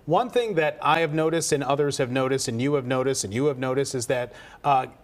One thing that I have noticed and others have noticed and you have noticed and you have noticed is that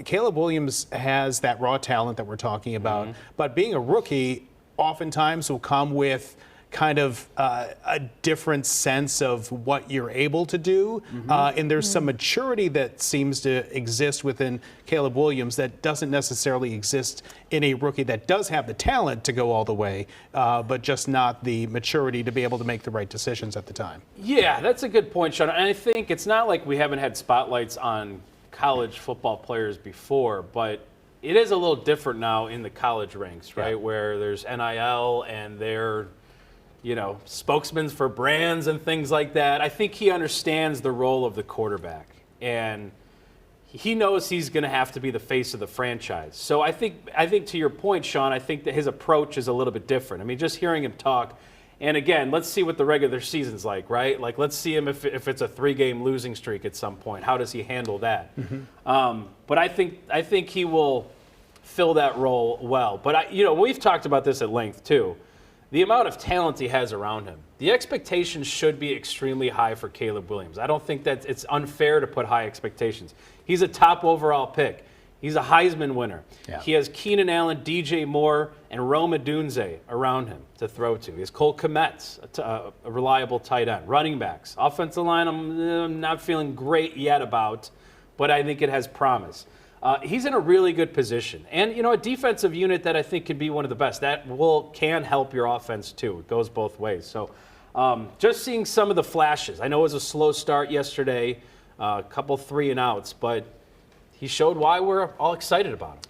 Caleb Williams has that raw talent that we're talking about, but being a rookie oftentimes will come with kind of a different sense of what you're able to do. And there's some maturity that seems to exist within Caleb Williams that doesn't necessarily exist in a rookie that does have the talent to go all the way, but just not the maturity to be able to make the right decisions at the time. Yeah, that's a good point, Sean. And I think it's not like we haven't had spotlights on college football players before, but it is a little different now in the college ranks, right? Where there's NIL and they're spokesmen for brands and things like that. I think he understands the role of the quarterback, and he knows he's going to have to be the face of the franchise. So I think to your point, Sean, I think that his approach is a little bit different. I mean, just hearing him talk, and again, let's see what the regular season's like, right? Like, let's see him if it's a 3-game losing streak at some point. How does he handle that? But I think he will fill that role well. But we've talked about this at length too. The amount of talent he has around him, the expectations should be extremely high for Caleb Williams. I don't think that it's unfair to put high expectations. He's a top overall pick. He's a Heisman winner. Yeah. He has Keenan Allen, DJ Moore, and Rome Odunze around him to throw to. He has Cole Kmet, a reliable tight end. Running backs. Offensive line, I'm not feeling great yet about, but I think it has promise. He's in a really good position. And, a defensive unit that I think can be one of the best. That can help your offense, too. It goes both ways. So just seeing some of the flashes. I know it was a slow start yesterday, a couple 3-and-outs, but he showed why we're all excited about him.